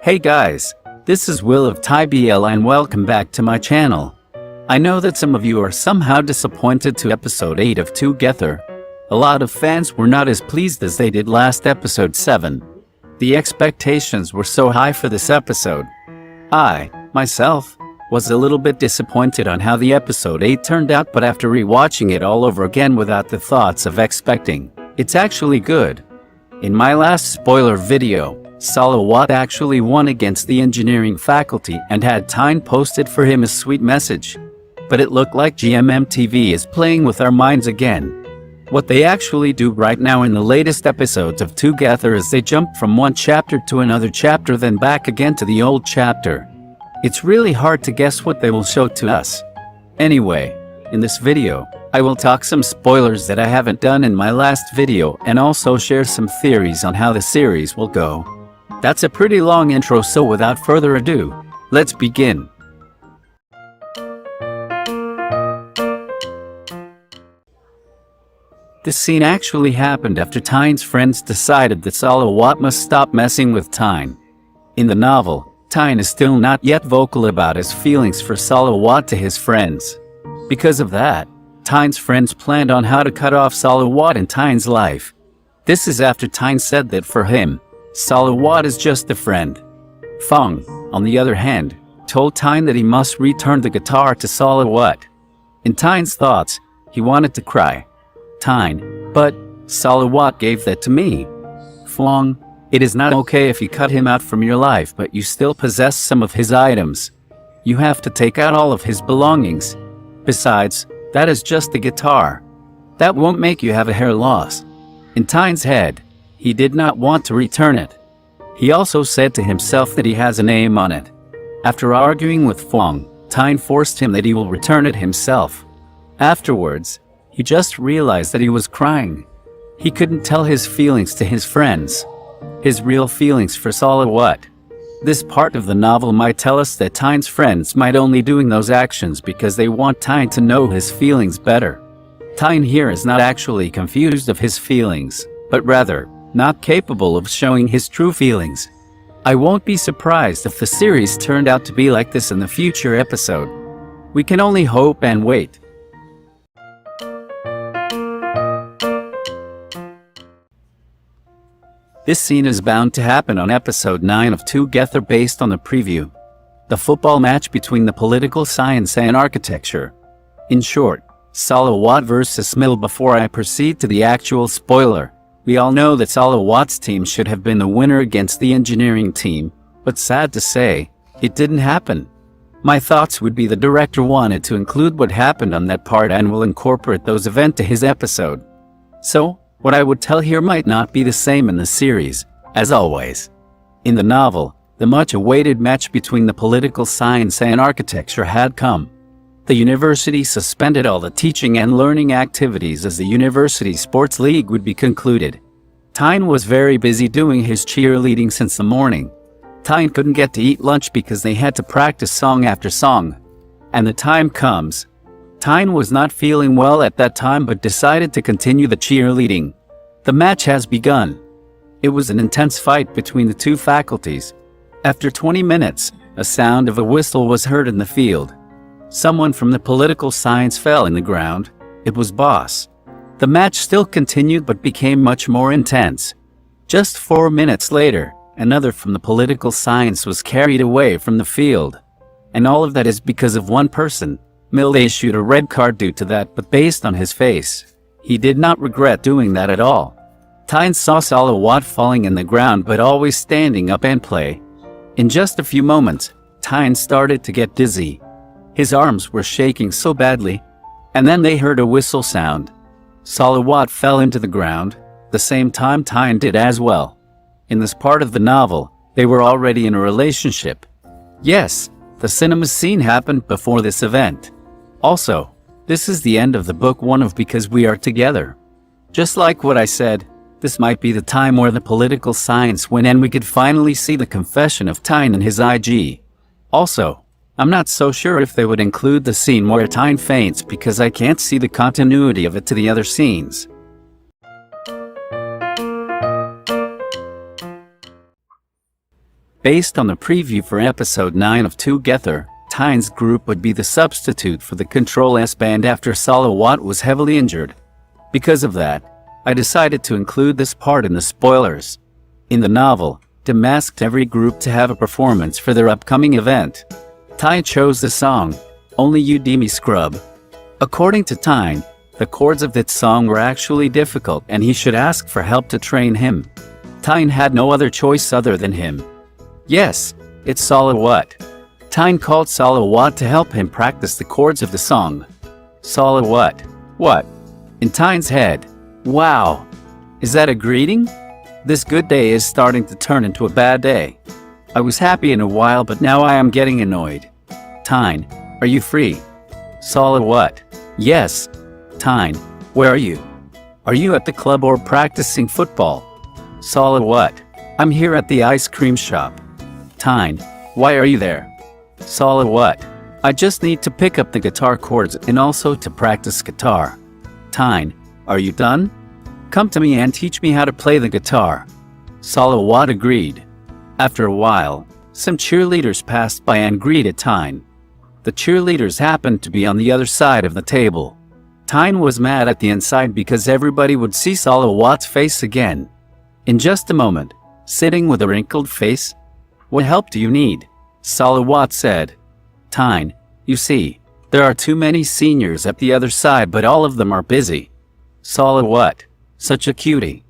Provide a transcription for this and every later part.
Hey guys, this is Will of TIBL and welcome back to my channel. I know that some of you are somehow disappointed to episode 8 of ᴇᴇ. A lot of fans were not as pleased as they did last episode 7. The expectations were so high for this episode. I, myself, was a little bit disappointed on how the episode 8 turned out, but after rewatching it all over again without the thoughts of expecting, it's actually good. In my last spoiler video, Sarawat actually won against the engineering faculty and had Tine posted for him a sweet message. But it looked like GMMTV is playing with our minds again. What they actually do right now in the latest episodes of ᴇᴇ is they jump from one chapter to another chapter, then back again to the old chapter. It's really hard to guess what they will show to us. Anyway, in this video, I will talk some spoilers that I haven't done in my last video and also share some theories on how the series will go. That's a pretty long intro, so without further ado, let's begin. This scene actually happened after Tine's friends decided that Sarawat must stop messing with Tine. In the novel, Tine is still not yet vocal about his feelings for Sarawat to his friends. Because of that, Tine's friends planned on how to cut off Sarawat in Tine's life. This is after Tine said that for him, Sarawat is just a friend. Fong, on the other hand, told Tine that he must return the guitar to Sarawat. In Tine's thoughts, he wanted to cry. Tine, but Sarawat gave that to me. Fong, it is not okay if you cut him out from your life, but you still possess some of his items. You have to take out all of his belongings. Besides, that is just the guitar. That won't make you have a hair loss. In Tine's head, he did not want to return it. He also said to himself that he has a name on it. After arguing with Fong, Tine forced him that he will return it himself. Afterwards, he just realized that he was crying. He couldn't tell his feelings to his friends. His real feelings for Sarawat. This part of the novel might tell us that Tine's friends might only doing those actions because they want Tine to know his feelings better. Tine here is not actually confused of his feelings, but rather, not capable of showing his true feelings. I won't be surprised if the series turned out to be like this in the future episode. We can only hope and wait. This scene is bound to happen on episode 9 of ᴇᴇ based on the preview. The football match between the political science and architecture. In short, Sarawat versus sᴘᴏ. Before I proceed to the actual spoiler, we all know that Sarawat's team should have been the winner against the engineering team, but sad to say, it didn't happen. My thoughts would be the director wanted to include what happened on that part and will incorporate those events to his episode. So, what I would tell here might not be the same in the series, as always. In the novel, the much-awaited match between the political science and architecture had come. The university suspended all the teaching and learning activities as the university sports league would be concluded. Tine was very busy doing his cheerleading since the morning. Tine couldn't get to eat lunch because they had to practice song after song. And the time comes. Tine was not feeling well at that time but decided to continue the cheerleading. The match has begun. It was an intense fight between the two faculties. After 20 minutes, a sound of a whistle was heard in the field. Someone from the political science fell in the ground. It was Boss. The match still continued but became much more intense. Just 4 minutes later, another from the political science was carried away from the field. And all of that is because of one person. Mill issued a red card due to that, but based on his face, he did not regret doing that at all. Tine saw Sarawat falling in the ground but always standing up and play. In just a few moments, Tine started to get dizzy. His arms were shaking so badly, and then they heard a whistle sound. Sarawat fell into the ground, the same time Tine did as well. In this part of the novel, they were already in a relationship. Yes, the cinema scene happened before this event. Also, this is the end of the book 1 of Because We Are Together. Just like what I said, this might be the time where the political science went and we could finally see the confession of Tine and his IG. Also, I'm not so sure if they would include the scene where Tine faints because I can't see the continuity of it to the other scenes. Based on the preview for episode 9 of 2₦Tine's group would be the substitute for the Control S band after Sarawat was heavily injured. Because of that, I decided to include this part in the spoilers. In the novel, Tine asked every group to have a performance for their upcoming event. Tine chose the song, Only You Do Me Scrub. According to Tine, the chords of that song were actually difficult and he should ask for help to train him. Tine had no other choice other than him. Yes, it's Sarawat. Tine called Sarawat to help him practice the chords of the song. Sarawat. What? In Tine's head. Wow. Is that a greeting? This good day is starting to turn into a bad day. I was happy in a while, but now I am getting annoyed. Tine, are you free? Sarawat. Yes. Tine, where are you? Are you at the club or practicing football? Sarawat. I'm here at the ice cream shop. Tine, why are you there? Sarawat. I just need to pick up the guitar chords and also to practice guitar. Tine, are you done? Come to me and teach me how to play the guitar. Sarawat agreed. After a while, some cheerleaders passed by and greeted Tine. The cheerleaders happened to be on the other side of the table. Tine was mad at the inside because everybody would see Sarawat's face again. In just a moment, sitting with a wrinkled face, "What help do you need?" Sarawat said. Tine, you see, there are too many seniors at the other side, but all of them are busy. Sarawat, such a cutie.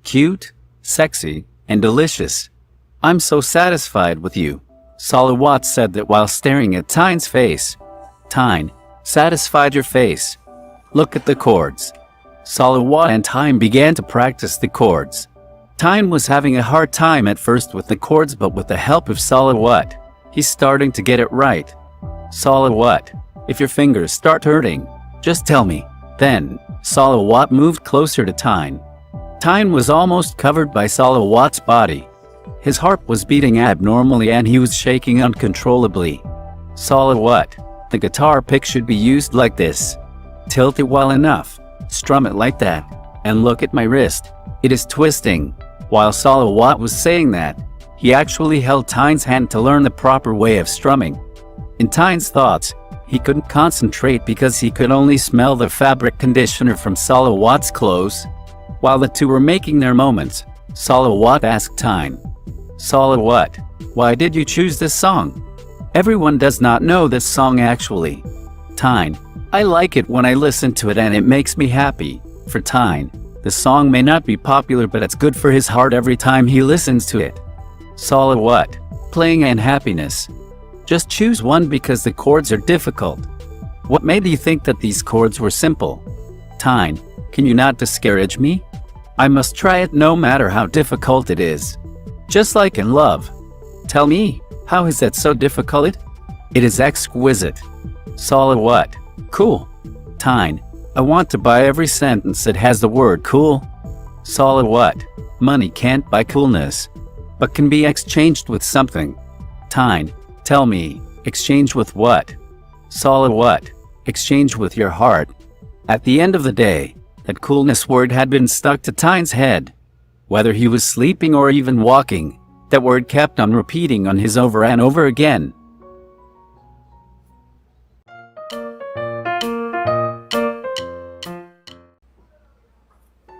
Cute, sexy, and delicious. I'm so satisfied with you. Sarawat said that while staring at Tine's face. Tine, satisfied your face. Look at the chords. Sarawat and Tine began to practice the chords. Tine was having a hard time at first with the chords, but with the help of Sarawat, he's starting to get it right. Sarawat, if your fingers start hurting, just tell me. Then, Sarawat moved closer to Tine. Tine was almost covered by Sarawat's body. His heart was beating abnormally and he was shaking uncontrollably. Sarawat, the guitar pick should be used like this. Tilt it well enough, strum it like that, and look at my wrist. It is twisting. While Sarawat was saying that, he actually held Tine's hand to learn the proper way of strumming. In Tine's thoughts, he couldn't concentrate because he could only smell the fabric conditioner from Sarawat's clothes. While the two were making their moments, Sarawat asked Tine, Sarawat, why did you choose this song? Everyone does not know this song actually. Tine, I like it when I listen to it and it makes me happy. For Tine, the song may not be popular, but it's good for his heart every time he listens to it. Sarawat, playing and happiness. Just choose one because the chords are difficult. What made you think that these chords were simple? Tine, can you not discourage me? I must try it no matter how difficult it is. Just like in love. Tell me, how is that so difficult? It is exquisite. Sarawat, cool. Tine, I want to buy every sentence that has the word cool. Sarawat, money can't buy coolness, but can be exchanged with something. Tine, tell me, exchange with what? Sarawat, exchange with your heart. At the end of the day, that coolness word had been stuck to Tine's head. Whether he was sleeping or even walking, that word kept on repeating on his over and over again.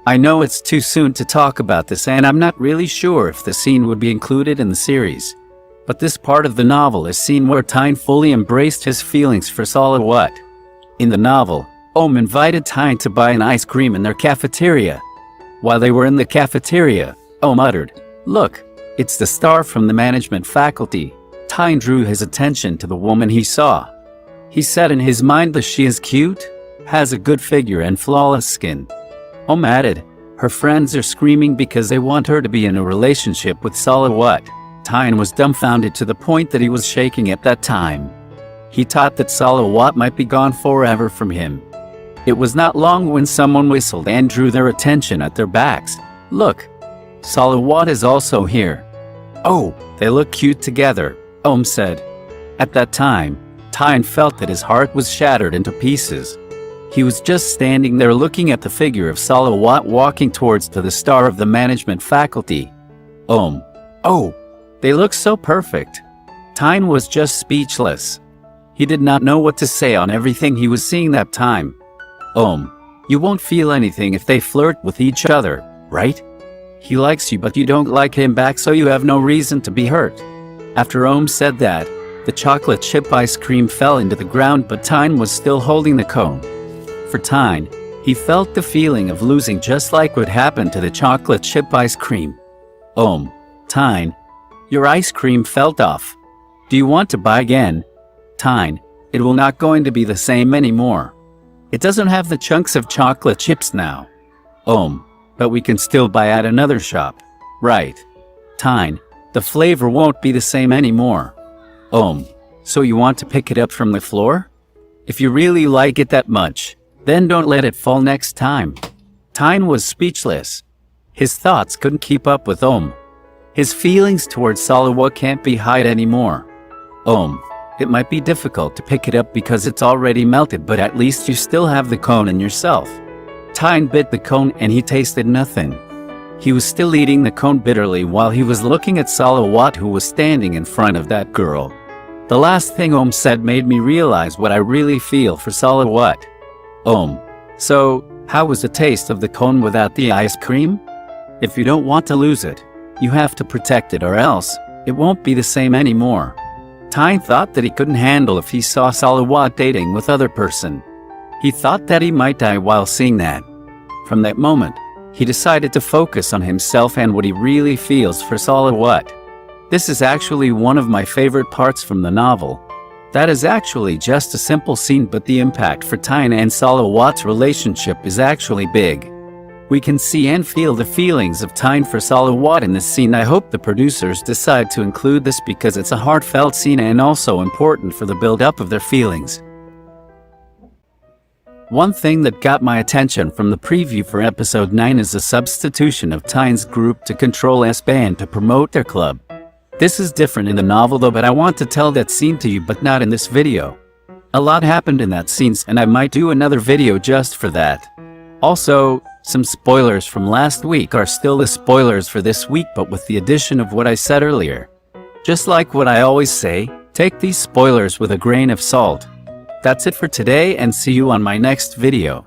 I know it's too soon to talk about this and I'm not really sure if the scene would be included in the series. But this part of the novel is seen where Tine fully embraced his feelings for Sarawat. In the novel, invited Tine to buy an ice cream in their cafeteria. While they were in the cafeteria, uttered, "Look, it's the star from the management faculty." Tine drew his attention to the woman he saw. He said in his mind that she is cute, has a good figure and flawless skin. Added, her friends are screaming because they want her to be in a relationship with Sarawat. Tine was dumbfounded to the point that he was shaking at that time. He thought that Sarawat might be gone forever from him. It was not long when someone whistled and drew their attention at their backs. "Look, Sarawat is also here." "Oh, they look cute together," said. At that time, Tine felt that his heart was shattered into pieces. He was just standing there looking at the figure of Sarawat walking towards to the star of the management faculty. Oh, They look so perfect. Tine was just speechless. He did not know what to say on everything he was seeing that time. You won't feel anything if they flirt with each other, right? He likes you but you don't like him back, so you have no reason to be hurt. After said that, the chocolate chip ice cream fell into the ground, but Tine was still holding the cone. For Tine, he felt the feeling of losing just like what happened to the chocolate chip ice cream. Tine, your ice cream fell off. Do you want to buy again? Tine, it will not going to be the same anymore. It doesn't have the chunks of chocolate chips now. But we can still buy at another shop, right? Tine, the flavor won't be the same anymore. So you want to pick it up from the floor? If you really like it that much, then don't let it fall next time. Tine was speechless. His thoughts couldn't keep up with His feelings towards sᴘᴏ can't be hide anymore. It might be difficult to pick it up because it's already melted, but at least you still have the cone in yourself. Tine bit the cone and he tasted nothing. He was still eating the cone bitterly while he was looking at sᴘᴏ, who was standing in front of that girl. The last thing said made me realize what I really feel for sᴘᴏ. So, how was the taste of the cone without the ice cream? If you don't want to lose it, you have to protect it, or else it won't be the same anymore. Tine thought that he couldn't handle if he saw sᴘᴏ dating with other person. He thought that he might die while seeing that. From that moment, he decided to focus on himself and what he really feels for sᴘᴏ. This is actually one of my favorite parts from the novel. That is actually just a simple scene, but the impact for Tine and sᴘᴏ's relationship is actually big. We can see and feel the feelings of Tine for sᴘᴏ in this scene. I hope the producers decide to include this because it's a heartfelt scene and also important for the build-up of their feelings. One thing that got my attention from the preview for episode 9 is the substitution of Tine's group to Control-S band to promote their club. This is different in the novel though, but I want to tell that scene to you, but not in this video. A lot happened in that scene and I might do another video just for that. Also, some spoilers from last week are still the spoilers for this week, but with the addition of what I said earlier. Just like what I always say, take these spoilers with a grain of salt. That's it for today and see you on my next video.